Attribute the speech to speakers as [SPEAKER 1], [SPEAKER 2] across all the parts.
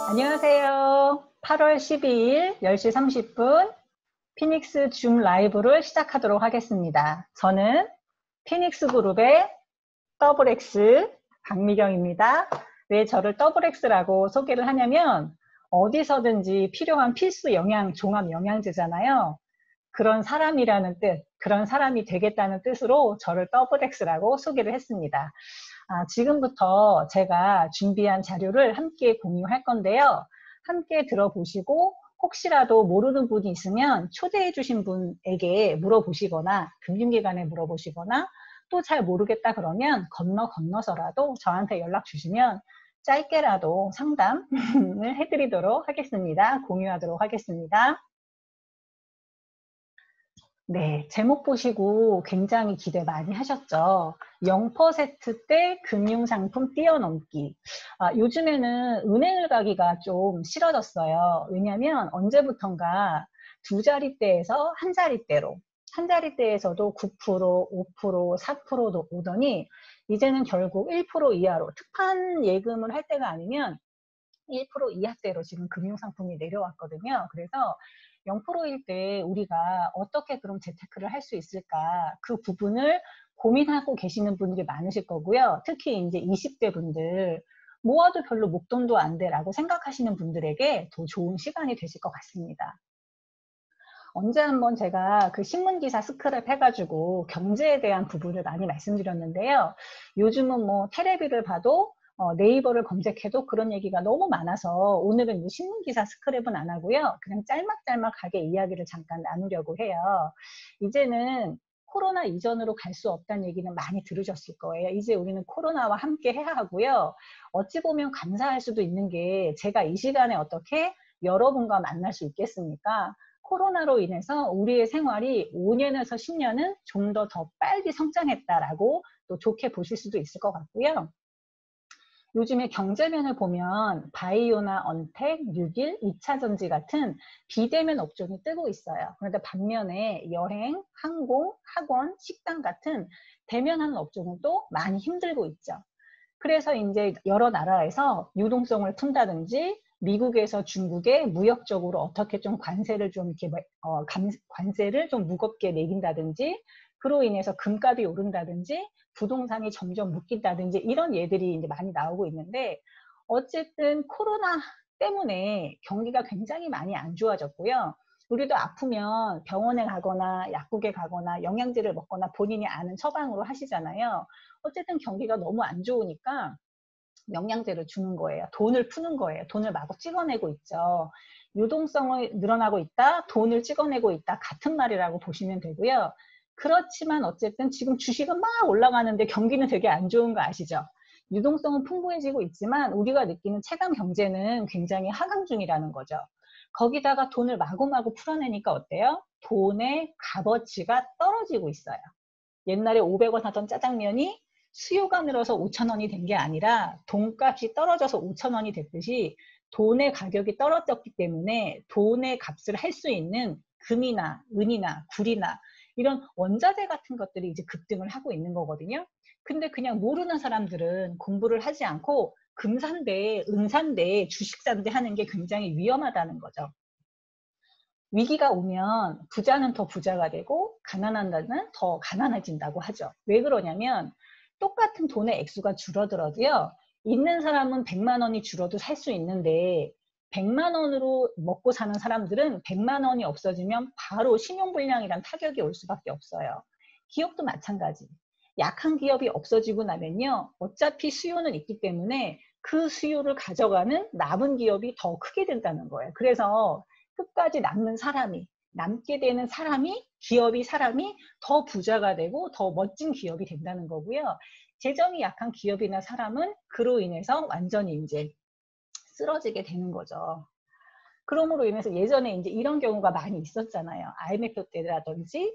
[SPEAKER 1] 안녕하세요. 8월 12일 10시 30분 피닉스 줌 라이브를 시작하도록 하겠습니다. 저는 피닉스 그룹의 더블X 박미경입니다. 왜 저를 더블X라고 소개를 하냐면 어디서든지 필요한 필수 영양, 종합 영양제잖아요. 그런 사람이라는 뜻, 그런 사람이 되겠다는 뜻으로 저를 더블X라고 소개를 했습니다. 지금부터 제가 준비한 자료를 함께 공유할 건데요. 함께 들어보시고 혹시라도 모르는 분이 있으면 초대해 주신 분에게 물어보시거나 금융기관에 물어보시거나 또 잘 모르겠다 그러면 건너서라도 저한테 연락 주시면 짧게라도 상담을 해드리도록 하겠습니다. 공유하도록 하겠습니다. 네, 제목 보시고 굉장히 기대 많이 하셨죠. 0%대 금융상품 뛰어넘기. 요즘에는 은행을 가기가 좀 싫어졌어요. 왜냐하면 언제부턴가 두 자릿대에서 한 자릿대로, 한 자릿대에서도 9%, 5%, 4%도 오더니 이제는 결국 1% 이하로 특판 예금을 할 때가 아니면 1% 이하대로 지금 금융상품이 내려왔거든요. 그래서 0%일 때 우리가 어떻게 그럼 재테크를 할 수 있을까? 그 부분을 고민하고 계시는 분들이 많으실 거고요. 특히 이제 20대 분들, 모아도 별로 목돈도 안 돼라고 생각하시는 분들에게 더 좋은 시간이 되실 것 같습니다. 언제 한번 제가 그 신문기사 스크랩 해가지고 경제에 대한 부분을 많이 말씀드렸는데요. 요즘은 뭐 테레비를 봐도 네이버를 검색해도 그런 얘기가 너무 많아서 오늘은 신문기사 스크랩은 안 하고요. 그냥 짤막짤막하게 이야기를 잠깐 나누려고 해요. 이제는 코로나 이전으로 갈 수 없다는 얘기는 많이 들으셨을 거예요. 이제 우리는 코로나와 함께 해야 하고요. 어찌 보면 감사할 수도 있는 게 제가 이 시간에 어떻게 여러분과 만날 수 있겠습니까? 코로나로 인해서 우리의 생활이 5년에서 10년은 좀 더 빨리 성장했다라고 또 좋게 보실 수도 있을 것 같고요. 요즘에 경제면을 보면 바이오나 언택, 뉴딜, 2차전지 같은 비대면 업종이 뜨고 있어요. 그런데 반면에 여행, 항공, 학원, 식당 같은 대면하는 업종은 또 많이 힘들고 있죠. 그래서 이제 여러 나라에서 유동성을 푼다든지 미국에서 중국에 무역적으로 어떻게 좀 관세를 좀 이렇게 관세를 좀 무겁게 매긴다든지 그로 인해서 금값이 오른다든지 부동산이 점점 묶인다든지 이런 예들이 이제 많이 나오고 있는데 어쨌든 코로나 때문에 경기가 굉장히 많이 안 좋아졌고요. 우리도 아프면 병원에 가거나 약국에 가거나 영양제를 먹거나 본인이 아는 처방으로 하시잖아요. 어쨌든 경기가 너무 안 좋으니까 영양제를 주는 거예요. 돈을 푸는 거예요. 돈을 마구 찍어내고 있죠. 유동성이 늘어나고 있다, 돈을 찍어내고 있다 같은 말이라고 보시면 되고요. 그렇지만 어쨌든 지금 주식은 막 올라가는데 경기는 되게 안 좋은 거 아시죠? 유동성은 풍부해지고 있지만 우리가 느끼는 체감 경제는 굉장히 하강 중이라는 거죠. 거기다가 돈을 마구마구 풀어내니까 어때요? 돈의 값어치가 떨어지고 있어요. 옛날에 500원 하던 짜장면이 수요가 늘어서 5,000원이 된 게 아니라 돈값이 떨어져서 5,000원이 됐듯이 돈의 가격이 떨어졌기 때문에 돈의 값을 할 수 있는 금이나 은이나 굴이나 이런 원자재 같은 것들이 이제 급등을 하고 있는 거거든요. 근데 그냥 모르는 사람들은 공부를 하지 않고 금산대, 은산대, 주식산대 하는 게 굉장히 위험하다는 거죠. 위기가 오면 부자는 더 부자가 되고 가난한 자는 더 가난해진다고 하죠. 왜 그러냐면 똑같은 돈의 액수가 줄어들어도요. 있는 사람은 100만 원이 줄어도 살 수 있는데 100만 원으로 먹고 사는 사람들은 100만 원이 없어지면 바로 신용불량이란 타격이 올 수밖에 없어요. 기업도 마찬가지. 약한 기업이 없어지고 나면요. 어차피 수요는 있기 때문에 그 수요를 가져가는 남은 기업이 더 크게 된다는 거예요. 그래서 끝까지 남게 되는 사람이, 기업이 사람이 더 부자가 되고 더 멋진 기업이 된다는 거고요. 재정이 약한 기업이나 사람은 그로 인해서 완전히 이제 쓰러지게 되는 거죠. 그러므로 인해서 예전에 이제 이런 경우가 많이 있었잖아요. IMF 때라든지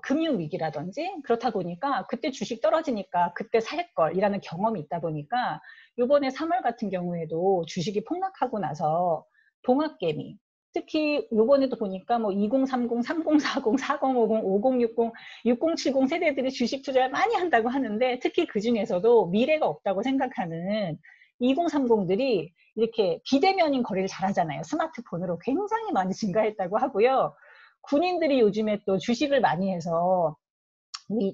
[SPEAKER 1] 금융위기라든지 그렇다 보니까 그때 주식 떨어지니까 그때 살 걸이라는 경험이 있다 보니까 이번에 3월 같은 경우에도 주식이 폭락하고 나서 동학개미 특히 요번에도 보니까 뭐 2030, 3040, 4050, 5060, 6070 세대들이 주식 투자를 많이 한다고 하는데 특히 그 중에서도 미래가 없다고 생각하는 2030들이 이렇게 비대면인 거래를 잘하잖아요. 스마트폰으로 굉장히 많이 증가했다고 하고요. 군인들이 요즘에 또 주식을 많이 해서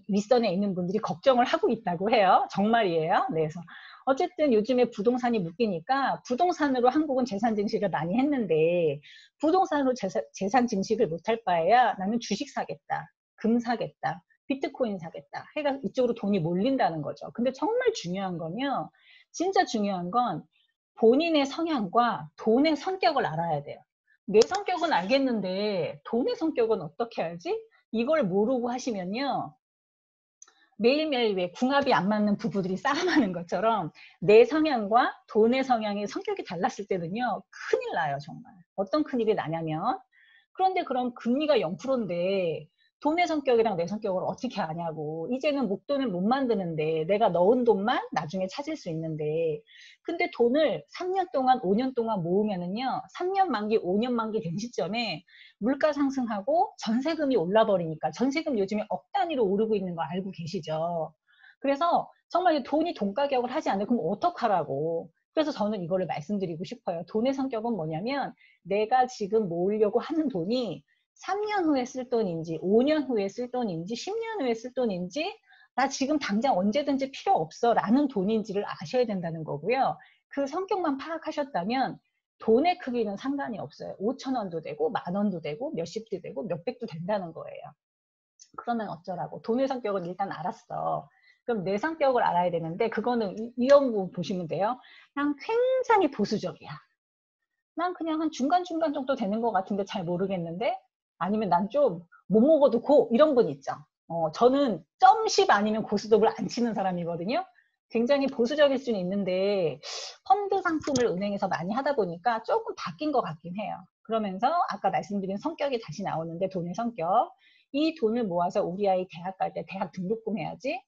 [SPEAKER 1] 윗선에 있는 분들이 걱정을 하고 있다고 해요. 정말이에요. 네, 그래서 어쨌든 요즘에 부동산이 묶이니까 부동산으로 한국은 재산 증식을 많이 했는데 부동산으로 재산 증식을 못할 바에야 나는 주식 사겠다, 금 사겠다, 비트코인 사겠다 해가 이쪽으로 돈이 몰린다는 거죠. 근데 정말 중요한 건요. 진짜 중요한 건 본인의 성향과 돈의 성격을 알아야 돼요. 내 성격은 알겠는데 돈의 성격은 어떻게 알지? 이걸 모르고 하시면요. 매일매일 왜 궁합이 안 맞는 부부들이 싸움하는 것처럼 내 성향과 돈의 성향이 성격이 달랐을 때는요. 큰일 나요, 정말. 어떤 큰일이 나냐면 그런데 그럼 금리가 0%인데 돈의 성격이랑 내 성격을 어떻게 아냐고. 이제는 목돈을 못 만드는데 내가 넣은 돈만 나중에 찾을 수 있는데 근데 돈을 3년 동안 5년 동안 모으면은요. 3년 만기 5년 만기 된 시점에 물가 상승하고 전세금이 올라버리니까 전세금 요즘에 억 단위로 오르고 있는 거 알고 계시죠? 그래서 정말 돈이 돈 가격을 하지 않는 그럼 어떡하라고. 그래서 저는 이거를 말씀드리고 싶어요. 돈의 성격은 뭐냐면 내가 지금 모으려고 하는 돈이 3년 후에 쓸 돈인지 5년 후에 쓸 돈인지 10년 후에 쓸 돈인지 나 지금 당장 언제든지 필요 없어 라는 돈인지를 아셔야 된다는 거고요. 그 성격만 파악하셨다면 돈의 크기는 상관이 없어요. 5천 원도 되고 만 원도 되고 몇십도 되고 몇백도 된다는 거예요. 그러면 어쩌라고. 돈의 성격은 일단 알았어. 그럼 내 성격을 알아야 되는데 그거는 이런 부분 보시면 돼요. 그냥 굉장히 보수적이야. 난 그냥 한 중간중간 정도 되는 것 같은데 잘 모르겠는데 아니면 난 좀 못 먹어도 고 이런 분 있죠. 저는 점십 아니면 고스톱을 안 치는 사람이거든요. 굉장히 보수적일 수는 있는데 펀드 상품을 은행에서 많이 하다 보니까 조금 바뀐 것 같긴 해요. 그러면서 아까 말씀드린 성격이 다시 나오는데 돈의 성격. 이 돈을 모아서 우리 아이 대학 갈 때 대학 등록금 해야지.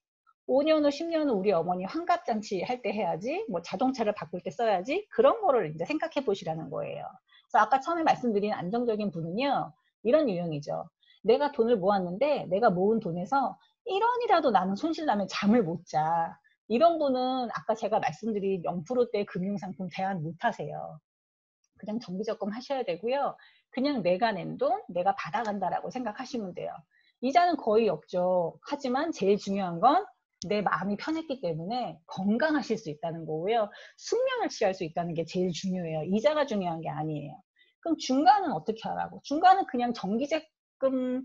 [SPEAKER 1] 5년 후, 10년 후 우리 어머니 환갑잔치 할 때 해야지, 뭐 자동차를 바꿀 때 써야지, 그런 거를 이제 생각해 보시라는 거예요. 그래서 아까 처음에 말씀드린 안정적인 분은요, 이런 유형이죠. 내가 돈을 모았는데, 내가 모은 돈에서 1원이라도 나는 손실 나면 잠을 못 자. 이런 분은 아까 제가 말씀드린 0%대 금융상품 대안 못 하세요. 그냥 정기적금 하셔야 되고요. 그냥 내가 낸 돈, 내가 받아간다라고 생각하시면 돼요. 이자는 거의 없죠. 하지만 제일 중요한 건 내 마음이 편했기 때문에 건강하실 수 있다는 거고요. 숙면을 취할 수 있다는 게 제일 중요해요. 이자가 중요한 게 아니에요. 그럼 중간은 어떻게 하라고? 중간은 그냥 정기적금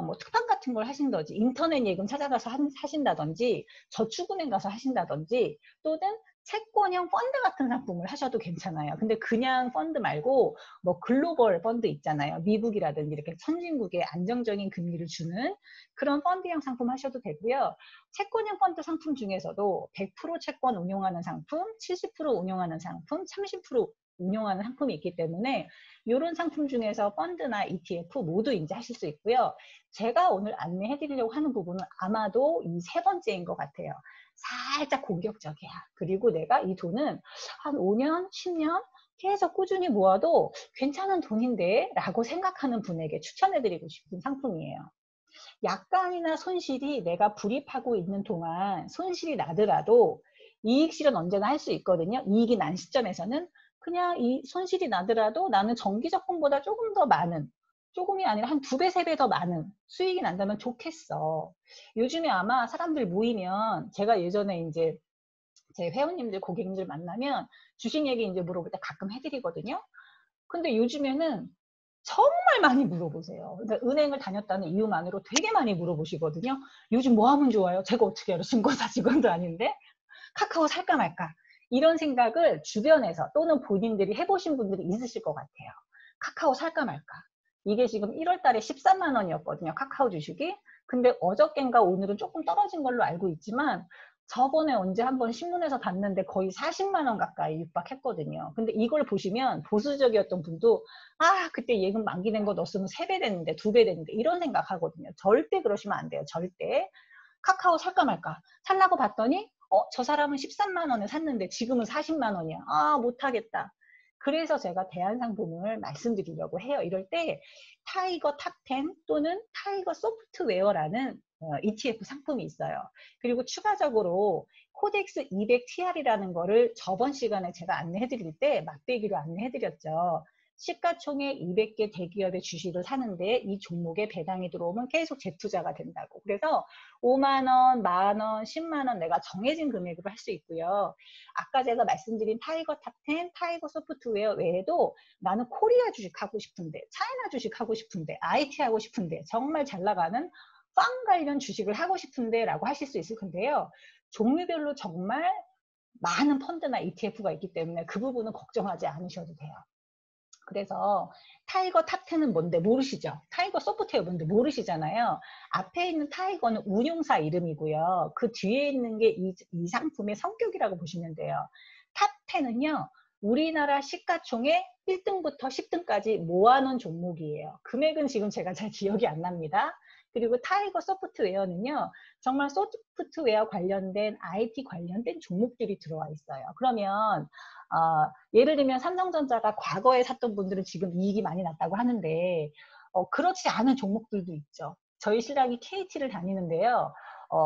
[SPEAKER 1] 뭐 특판 같은 걸 하신다든지 인터넷 예금 찾아가서 하신다든지 저축은행 가서 하신다든지 또는 채권형 펀드 같은 상품을 하셔도 괜찮아요. 근데 그냥 펀드 말고 뭐 글로벌 펀드 있잖아요. 미국이라든지 이렇게 선진국에 안정적인 금리를 주는 그런 펀드형 상품 하셔도 되고요. 채권형 펀드 상품 중에서도 100% 채권 운용하는 상품, 70% 운용하는 상품, 30% 운용하는 상품이 있기 때문에 이런 상품 중에서 펀드나 ETF 모두 이제 하실 수 있고요. 제가 오늘 안내해 드리려고 하는 부분은 아마도 이 세 번째인 것 같아요. 살짝 공격적이야. 그리고 내가 이 돈은 한 5년, 10년 계속 꾸준히 모아도 괜찮은 돈인데 라고 생각하는 분에게 추천해드리고 싶은 상품이에요. 약간이나 손실이 내가 불입하고 있는 동안 손실이 나더라도 이익 실현 언제나 할 수 있거든요. 이익이 난 시점에서는 그냥 이 손실이 나더라도 나는 정기적금보다 조금 더 많은 조금이 아니라 한 2배, 3배 더 많은 수익이 난다면 좋겠어. 요즘에 아마 사람들 모이면 제가 예전에 이제 제 회원님들, 고객님들 만나면 주식 얘기 이제 물어볼 때 가끔 해드리거든요. 근데 요즘에는 정말 많이 물어보세요. 그러니까 은행을 다녔다는 이유만으로 되게 많이 물어보시거든요. 요즘 뭐 하면 좋아요? 제가 어떻게 알아요? 증권사 직원도 아닌데. 카카오 살까 말까. 이런 생각을 주변에서 또는 본인들이 해보신 분들이 있으실 것 같아요. 카카오 살까 말까. 이게 지금 1월 달에 13만 원이었거든요. 카카오 주식이. 근데 어저껜가 오늘은 조금 떨어진 걸로 알고 있지만 저번에 언제 한번 신문에서 봤는데 거의 40만 원 가까이 육박했거든요. 근데 이걸 보시면 보수적이었던 분도 그때 예금 만기된 거 넣었으면 3배 됐는데 2배 됐는데 이런 생각하거든요. 절대 그러시면 안 돼요. 절대. 카카오 살까 말까. 살라고 봤더니 저 사람은 13만 원에 샀는데 지금은 40만 원이야. 못하겠다. 그래서 제가 대안상품을 말씀드리려고 해요. 이럴 때 타이거 탑10 또는 타이거 소프트웨어라는 ETF 상품이 있어요. 그리고 추가적으로 코덱스 200TR이라는 거를 저번 시간에 제가 안내해 드릴 때 맛배기로 안내해 드렸죠. 시가총액 200개 대기업의 주식을 사는데 이 종목에 배당이 들어오면 계속 재투자가 된다고. 그래서 5만 원, 만 원, 10만 원 내가 정해진 금액으로 할 수 있고요. 아까 제가 말씀드린 타이거 탑10, 타이거 소프트웨어 외에도 나는 코리아 주식 하고 싶은데, 차이나 주식 하고 싶은데, IT 하고 싶은데, 정말 잘 나가는 팡 관련 주식을 하고 싶은데 라고 하실 수 있을 텐데요. 종류별로 정말 많은 펀드나 ETF가 있기 때문에 그 부분은 걱정하지 않으셔도 돼요. 그래서 타이거 탑10은 뭔데 모르시죠? 타이거 소프트웨어 뭔데 모르시잖아요. 앞에 있는 타이거는 운용사 이름이고요. 그 뒤에 있는 게 이 상품의 성격이라고 보시면 돼요. 탑10은요. 우리나라 시가총액 1등부터 10등까지 모아놓은 종목이에요. 금액은 지금 제가 잘 기억이 안 납니다. 그리고 타이거 소프트웨어는요. 정말 소프트웨어 관련된 IT 관련된 종목들이 들어와 있어요. 그러면 예를 들면 삼성전자가 과거에 샀던 분들은 지금 이익이 많이 났다고 하는데 그렇지 않은 종목들도 있죠. 저희 신랑이 KT를 다니는데요.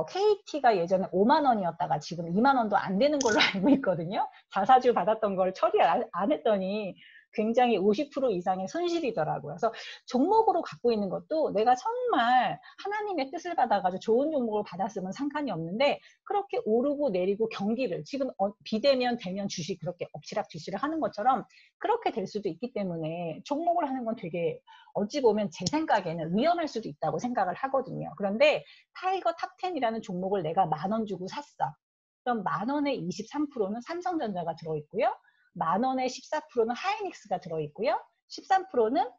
[SPEAKER 1] KT가 예전에 5만 원이었다가 지금 2만 원도 안 되는 걸로 알고 있거든요. 자사주 받았던 걸 처리 안 했더니 굉장히 50% 이상의 손실이더라고요. 그래서 종목으로 갖고 있는 것도 내가 정말 하나님의 뜻을 받아가지고 좋은 종목을 받았으면 상관이 없는데 그렇게 오르고 내리고 경기를 지금 비대면 대면 주식 그렇게 엎치락뒤치락 하는 것처럼 그렇게 될 수도 있기 때문에 종목을 하는 건 되게 어찌 보면 제 생각에는 위험할 수도 있다고 생각을 하거든요. 그런데 타이거 탑10이라는 종목을 내가 10,000원 주고 샀어. 그럼 10,000원의 23%는 삼성전자가 들어있고요. 10,000원의 14%는 하이닉스가 들어있고요. 13%는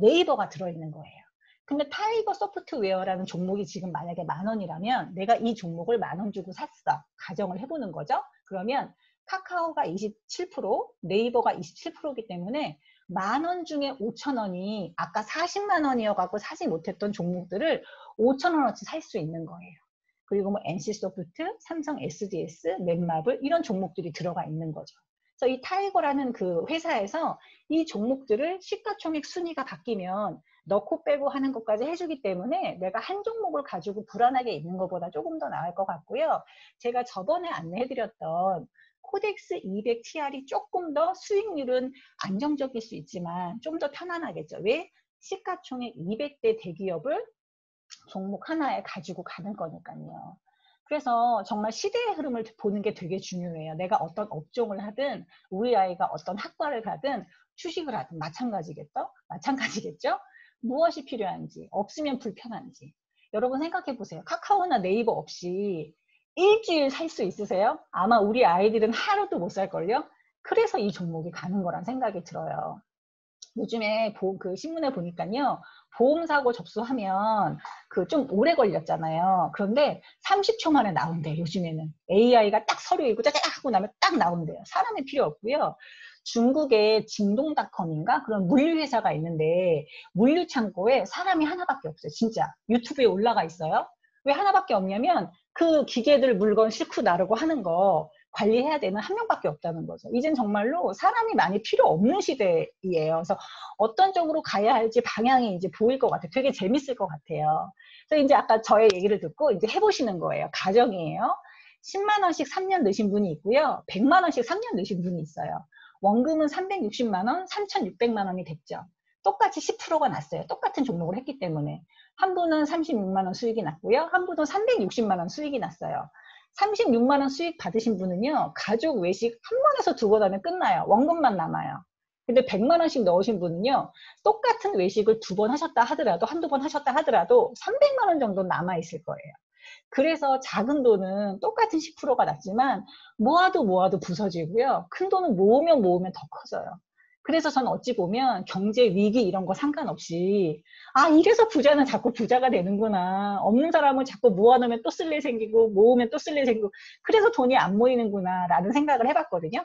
[SPEAKER 1] 네이버가 들어있는 거예요. 근데 타이거 소프트웨어라는 종목이 지금 만약에 10,000원이라면 내가 이 종목을 10,000원 주고 샀어. 가정을 해보는 거죠. 그러면 카카오가 27%, 네이버가 27%이기 때문에 10,000원 중에 5,000원이 아까 40만 원이어갖고 사지 못했던 종목들을 5,000원어치 살 수 있는 거예요. 그리고 뭐 NC소프트, 삼성 SDS, 넷마블 이런 종목들이 들어가 있는 거죠. 그래서 이 타이거라는 그 회사에서 이 종목들을 시가총액 순위가 바뀌면 넣고 빼고 하는 것까지 해주기 때문에 내가 한 종목을 가지고 불안하게 있는 것보다 조금 더 나을 것 같고요. 제가 저번에 안내해드렸던 코덱스 200TR이 조금 더 수익률은 안정적일 수 있지만 좀 더 편안하겠죠. 왜? 시가총액 200대 대기업을 종목 하나에 가지고 가는 거니까요. 그래서 정말 시대의 흐름을 보는 게 되게 중요해요. 내가 어떤 업종을 하든 우리 아이가 어떤 학과를 가든 주식을 하든 마찬가지겠죠? 무엇이 필요한지, 없으면 불편한지. 여러분 생각해 보세요. 카카오나 네이버 없이 일주일 살 수 있으세요? 아마 우리 아이들은 하루도 못 살걸요? 그래서 이 종목이 가는 거란 생각이 들어요. 요즘에 그 신문에 보니까요. 보험사고 접수하면 그 좀 오래 걸렸잖아요. 그런데 30초 만에 나온대요. 요즘에는. AI가 딱 서류 읽고 짜잔 하고 나면 딱 나온대요. 사람이 필요 없고요. 중국의 징동닷컴인가 그런 물류회사가 있는데 물류창고에 사람이 하나밖에 없어요. 진짜. 유튜브에 올라가 있어요. 왜 하나밖에 없냐면 그 기계들 물건 싣고 나르고 하는 거 관리해야 되는 한 명밖에 없다는 거죠. 이젠 정말로 사람이 많이 필요 없는 시대예요. 그래서 어떤 쪽으로 가야 할지 방향이 이제 보일 것 같아요. 되게 재밌을 것 같아요. 그래서 이제 아까 저의 얘기를 듣고 이제 해보시는 거예요. 가정이에요. 10만 원씩 3년 넣으신 분이 있고요. 100만 원씩 3년 넣으신 분이 있어요. 원금은 360만 원, 3,600만 원이 됐죠. 똑같이 10%가 났어요. 똑같은 종목을 했기 때문에. 한 분은 36만 원 수익이 났고요. 한 분은 360만 원 수익이 났어요. 36만 원 수익 받으신 분은요. 가족 외식 한 번에서 2번 하면 끝나요. 원금만 남아요. 근데 100만 원씩 넣으신 분은요. 똑같은 외식을 2번 하셨다 하더라도 한두 번 하셨다 하더라도 300만 원 정도 남아있을 거예요. 그래서 작은 돈은 똑같은 10%가 났지만 모아도 부서지고요. 큰 돈은 모으면 더 커져요. 그래서 저는 어찌 보면 경제 위기 이런 거 상관없이 이래서 부자는 자꾸 부자가 되는구나. 없는 사람은 자꾸 모아놓으면 또 쓸 일 생기고 모으면 또 쓸 일 생기고 그래서 돈이 안 모이는구나 라는 생각을 해봤거든요.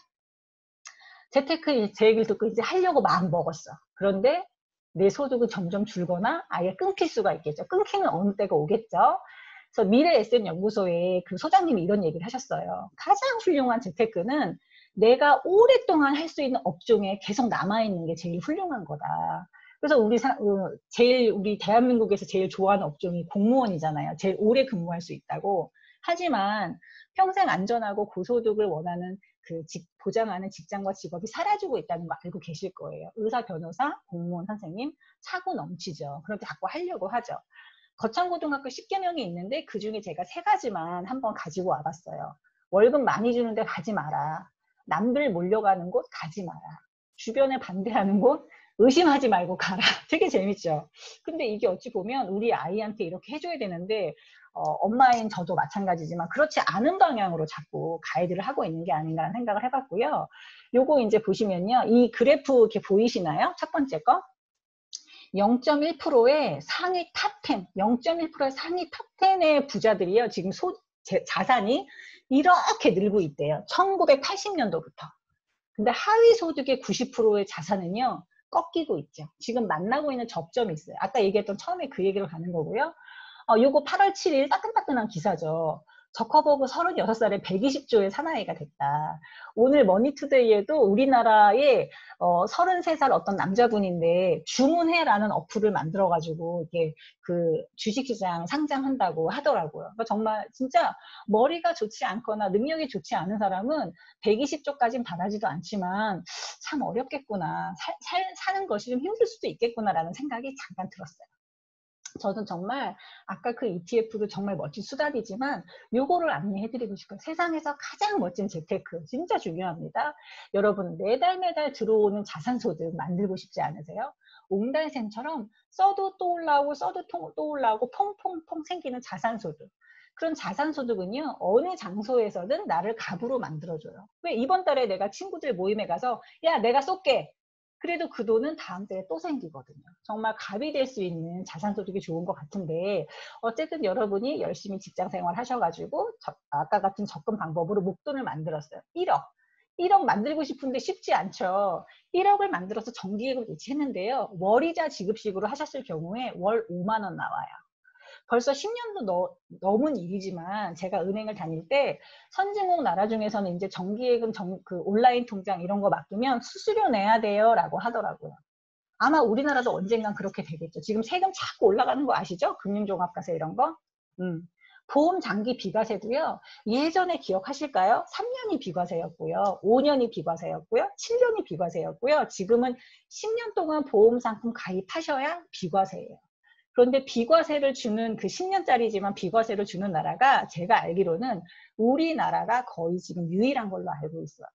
[SPEAKER 1] 재테크 제 얘기를 듣고 이제 하려고 마음 먹었어. 그런데 내 소득은 점점 줄거나 아예 끊길 수가 있겠죠. 끊기는 어느 때가 오겠죠. 그래서 미래에셋연구소의 그 소장님이 이런 얘기를 하셨어요. 가장 훌륭한 재테크는 내가 오랫동안 할 수 있는 업종에 계속 남아있는 게 제일 훌륭한 거다. 그래서 우리 대한민국에서 제일 좋아하는 업종이 공무원이잖아요. 제일 오래 근무할 수 있다고. 하지만 평생 안전하고 고소득을 원하는 보장하는 직장과 직업이 사라지고 있다는 거 알고 계실 거예요. 의사, 변호사, 공무원, 선생님 차고 넘치죠. 그렇게 자꾸 하려고 하죠. 거창고등학교 10개 명이 있는데 그중에 제가 3가지만 한번 가지고 와봤어요. 월급 많이 주는데 가지 마라. 남들 몰려가는 곳 가지 마라. 주변에 반대하는 곳 의심하지 말고 가라. 되게 재밌죠. 근데 이게 어찌 보면 우리 아이한테 이렇게 해줘야 되는데 엄마인 저도 마찬가지지만 그렇지 않은 방향으로 자꾸 가이드를 하고 있는 게 아닌가라는 생각을 해봤고요. 요거 이제 보시면요. 이 그래프 이렇게 보이시나요? 첫 번째 거. 0.1%의 상위 탑10, 0.1%의 상위 탑10의 부자들이요. 지금 자산이 이렇게 늘고 있대요. 1980년도부터. 근데 하위 소득의 90%의 자산은요. 꺾이고 있죠. 지금 만나고 있는 접점이 있어요. 아까 얘기했던 처음에 그 얘기로 가는 거고요. 요거 8월 7일 따끈따끈한 기사죠. 저커버그 36살에 120조의 사나이가 됐다. 오늘 머니투데이에도 우리나라에 33살 어떤 남자분인데 주문해라는 어플을 만들어가지고 이게 그 주식시장 상장한다고 하더라고요. 그러니까 정말 진짜 머리가 좋지 않거나 능력이 좋지 않은 사람은 120조까지는 바라지도 않지만 참 어렵겠구나. 사는 것이 좀 힘들 수도 있겠구나라는 생각이 잠깐 들었어요. 저는 정말 아까 그 ETF도 정말 멋진 수단이지만 요거를 안내해드리고 싶어요. 세상에서 가장 멋진 재테크 진짜 중요합니다. 여러분 매달 들어오는 자산소득 만들고 싶지 않으세요? 옹달샘처럼 써도 또 올라오고 써도 또 올라오고 퐁퐁퐁 생기는 자산소득. 그런 자산소득은요 어느 장소에서든 나를 갑으로 만들어줘요. 왜 이번 달에 내가 친구들 모임에 가서 야 내가 쏠게. 그래도 그 돈은 다음 달에 또 생기거든요. 정말 갑이 될 수 있는 자산소득이 좋은 것 같은데 어쨌든 여러분이 열심히 직장생활 하셔가지고 아까 같은 접근 방법으로 목돈을 만들었어요. 1억 만들고 싶은데 쉽지 않죠. 1억을 만들어서 정기예금 예치했는데요. 월이자 지급식으로 하셨을 경우에 월 5만 원 나와요. 벌써 10년도 넘은 일이지만 제가 은행을 다닐 때 선진국 나라 중에서는 이제 정기예금 그 온라인 통장 이런 거 맡기면 수수료 내야 돼요 라고 하더라고요. 아마 우리나라도 언젠간 그렇게 되겠죠. 지금 세금 자꾸 올라가는 거 아시죠? 금융종합과세 이런 거. 보험 장기 비과세도요. 예전에 기억하실까요? 3년이 비과세였고요. 5년이 비과세였고요. 7년이 비과세였고요. 지금은 10년 동안 보험 상품 가입하셔야 비과세예요. 그런데 비과세를 주는 그 10년짜리지만 비과세를 주는 나라가 제가 알기로는 우리나라가 거의 지금 유일한 걸로 알고 있어요.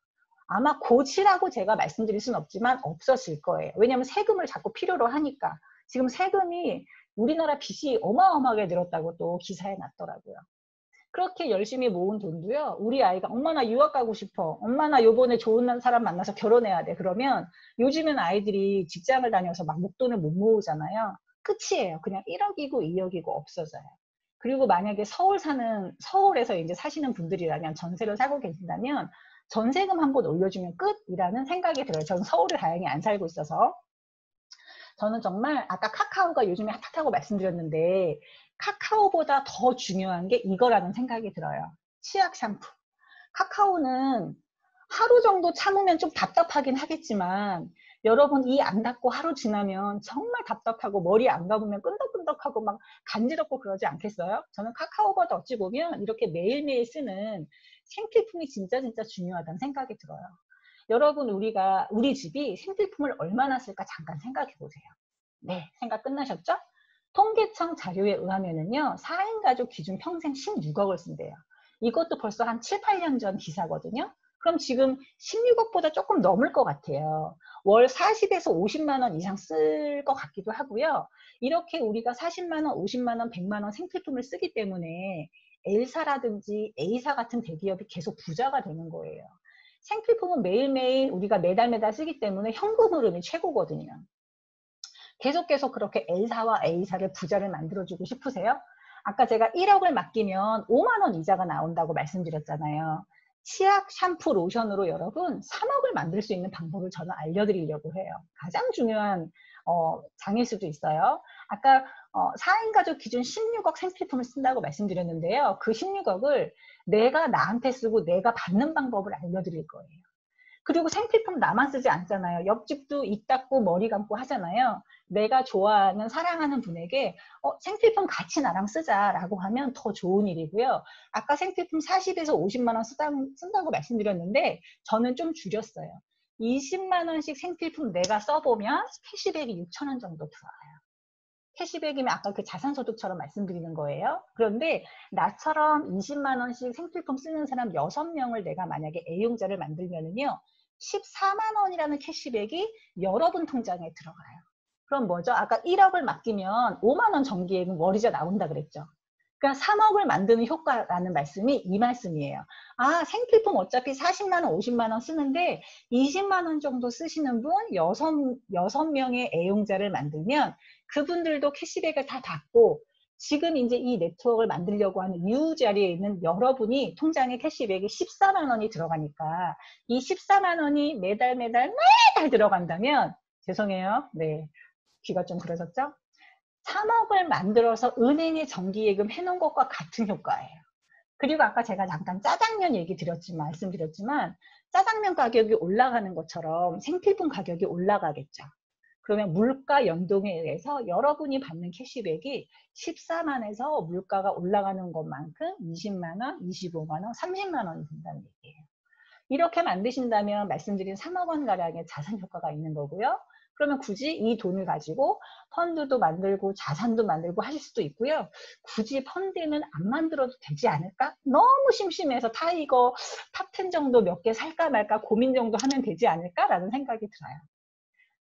[SPEAKER 1] 아마 고치라고 제가 말씀드릴 수는 없지만 없어질 거예요. 왜냐하면 세금을 자꾸 필요로 하니까. 지금 세금이 우리나라 빚이 어마어마하게 늘었다고 또 기사에 났더라고요. 그렇게 열심히 모은 돈도요. 우리 아이가 엄마 나 유학 가고 싶어. 엄마 나 요번에 좋은 사람 만나서 결혼해야 돼. 그러면 요즘은 아이들이 직장을 다녀서 막 목돈을 못 모으잖아요. 끝이에요. 그냥 1억이고 2억이고 없어져요. 그리고 만약에 서울에서 이제 사시는 분들이라면 전세를 사고 계신다면 전세금 한번 올려주면 끝이라는 생각이 들어요. 저는 서울에 다행히 안 살고 있어서. 저는 정말 아까 카카오가 요즘에 핫하다고 말씀드렸는데 카카오보다 더 중요한 게 이거라는 생각이 들어요. 치약 샴푸. 카카오는 하루 정도 참으면 좀 답답하긴 하겠지만 여러분 이 안 닦고 하루 지나면 정말 답답하고 머리 안 감으면 끈덕끈덕하고 막 간지럽고 그러지 않겠어요? 저는 카카오보다 어찌 보면 이렇게 매일매일 쓰는 생필품이 진짜 중요하다는 생각이 들어요. 여러분 우리 집이 생필품을 얼마나 쓸까 잠깐 생각해 보세요. 네, 생각 끝나셨죠? 통계청 자료에 의하면은요, 4인 가족 기준 평생 16억을 쓴대요. 이것도 벌써 한 7, 8년 전 기사거든요. 그럼 지금 16억보다 조금 넘을 것 같아요. 월 40에서 50만 원 이상 쓸 것 같기도 하고요. 이렇게 우리가 40만 원, 50만 원, 100만 원 생필품을 쓰기 때문에 L사라든지 A사 같은 대기업이 계속 부자가 되는 거예요. 생필품은 매일매일 우리가 매달 쓰기 때문에 현금 흐름이 최고거든요. 계속 그렇게 L사와 A사를 부자를 만들어주고 싶으세요? 아까 제가 1억을 맡기면 5만 원 이자가 나온다고 말씀드렸잖아요. 치약, 샴푸, 로션으로 여러분 3억을 만들 수 있는 방법을 저는 알려드리려고 해요. 가장 중요한 장일 수도 있어요. 아까 4인 가족 기준 16억 생필품을 쓴다고 말씀드렸는데요. 그 16억을 내가 나한테 쓰고 내가 받는 방법을 알려드릴 거예요. 그리고 생필품 나만 쓰지 않잖아요. 옆집도 입 닦고 머리 감고 하잖아요. 내가 좋아하는 사랑하는 분에게 생필품 같이 나랑 쓰자라고 하면 더 좋은 일이고요. 아까 생필품 40에서 50만 원 쓴다고 말씀드렸는데 저는 좀 줄였어요. 20만 원씩 생필품 내가 써보면 캐시백이 6천 원 정도 들어와요. 캐시백이면 아까 그 자산소득처럼 말씀드리는 거예요. 그런데 나처럼 20만 원씩 생필품 쓰는 사람 6명을 내가 만약에 A용자를 만들면은요. 14만 원이라는 캐시백이 여러분 통장에 들어가요. 그럼 뭐죠? 아까 1억을 맡기면 5만 원 정기예금 월이자 나온다 그랬죠. 그러니까 3억을 만드는 효과라는 말씀이 이 말씀이에요. 아, 생필품 어차피 40만 원, 50만 원 쓰는데 20만 원 정도 쓰시는 분 6명의 애용자를 만들면 그분들도 캐시백을 다 받고 지금 이제 이 네트워크를 만들려고 하는 U 자리에 있는 여러분이 통장에 캐시백이 14만 원이 들어가니까 이 14만 원이 매달 들어간다면 죄송해요. 네. 귀가 좀 그러셨죠? 3억을 만들어서 은행에 정기예금 해놓은 것과 같은 효과예요. 그리고 아까 제가 잠깐 짜장면 얘기 말씀드렸지만 짜장면 가격이 올라가는 것처럼 생필품 가격이 올라가겠죠. 그러면 물가 연동에 의해서 여러분이 받는 캐시백이 14만에서 물가가 올라가는 것만큼 20만 원, 25만 원, 30만 원이 된다는 얘기예요. 이렇게 만드신다면 말씀드린 3억 원 가량의 자산 효과가 있는 거고요. 그러면 굳이 이 돈을 가지고 펀드도 만들고 자산도 만들고 하실 수도 있고요. 굳이 펀드는 안 만들어도 되지 않을까? 너무 심심해서 타이거 탑10 정도 몇 개 살까 말까 고민 정도 하면 되지 않을까라는 생각이 들어요.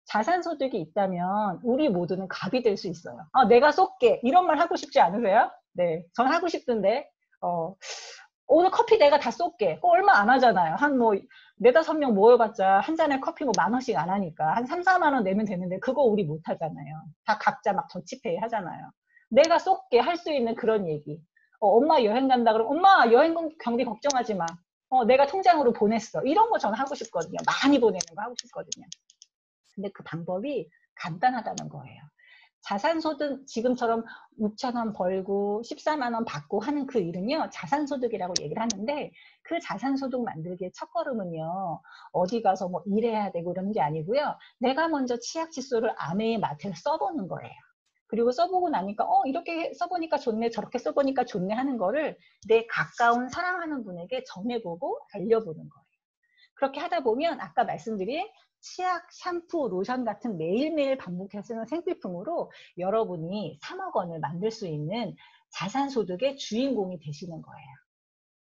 [SPEAKER 1] 자산소득이 있다면 우리 모두는 갑이 될 수 있어요. 아, 내가 쏠게 이런 말 하고 싶지 않으세요? 네, 전 하고 싶던데 오늘 커피 내가 다 쏠게. 얼마 안 하잖아요. 한 뭐, 4~5명 모여봤자 한 잔에 커피 뭐 10,000원씩 안 하니까. 한 3~4만 원 내면 되는데, 그거 우리 못 하잖아요. 다 각자 막 더치페이 하잖아요. 내가 쏠게 할 수 있는 그런 얘기. 엄마 여행 간다 그러면, 엄마 여행 경비 걱정하지 마. 내가 통장으로 보냈어. 이런 거 저는 하고 싶거든요. 많이 보내는 거 하고 싶거든요. 근데 그 방법이 간단하다는 거예요. 자산소득 지금처럼 6천 원 벌고 14만 원 받고 하는 그 일은요. 자산소득이라고 얘기를 하는데 그 자산소득 만들기의 첫걸음은요. 어디 가서 뭐 일해야 되고 그런 게 아니고요. 내가 먼저 치약칫솔을 아내의 마트에 써보는 거예요. 그리고 써보고 나니까 이렇게 써보니까 좋네 저렇게 써보니까 좋네 하는 거를 내 가까운 사랑하는 분에게 전해보고 알려보는 거예요. 그렇게 하다 보면 아까 말씀드린 치약, 샴푸, 로션 같은 매일매일 반복해서 쓰는 생필품으로 여러분이 3억 원을 만들 수 있는 자산소득의 주인공이 되시는 거예요.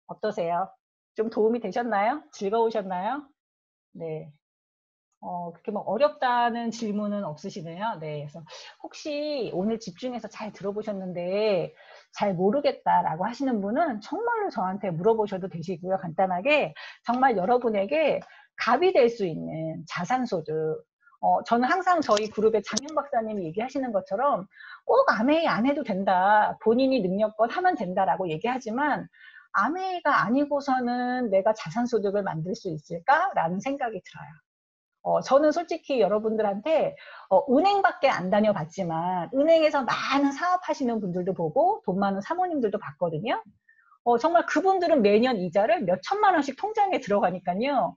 [SPEAKER 1] 어떠세요? 좀 도움이 되셨나요? 즐거우셨나요? 네. 그렇게 뭐 어렵다는 질문은 없으시네요. 네. 그래서 혹시 오늘 집중해서 잘 들어보셨는데 잘 모르겠다라고 하시는 분은 정말로 저한테 물어보셔도 되시고요. 간단하게 정말 여러분에게 갑이 될 수 있는 자산소득. 저는 항상 저희 그룹의 장영 박사님이 얘기하시는 것처럼 꼭 아메이 안 해도 된다. 본인이 능력껏 하면 된다라고 얘기하지만 아메이가 아니고서는 내가 자산소득을 만들 수 있을까라는 생각이 들어요. 저는 솔직히 여러분들한테 은행밖에 안 다녀봤지만 은행에서 많은 사업하시는 분들도 보고 돈 많은 사모님들도 봤거든요. 정말 그분들은 매년 이자를 몇 천만 원씩 통장에 들어가니까요.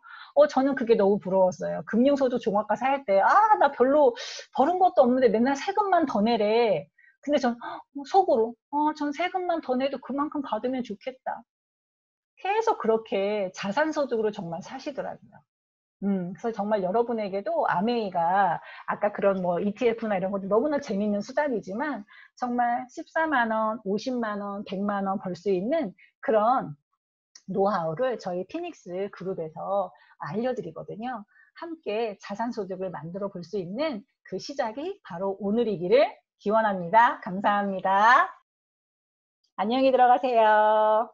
[SPEAKER 1] 저는 그게 너무 부러웠어요. 금융소득 종합과세 할 때, 나 별로 벌은 것도 없는데 맨날 세금만 더 내래. 근데 전 속으로, 전 세금만 더 내도 그만큼 받으면 좋겠다. 계속 그렇게 자산소득으로 정말 사시더라고요. 그래서 정말 여러분에게도 아메이가 아까 그런 뭐 ETF나 이런 것도 너무나 재밌는 수단이지만 정말 14만 원, 50만 원, 100만 원 벌 수 있는 그런 노하우를 저희 피닉스 그룹에서 알려드리거든요. 함께 자산소득을 만들어 볼 수 있는 그 시작이 바로 오늘이기를 기원합니다. 감사합니다. 안녕히 들어가세요.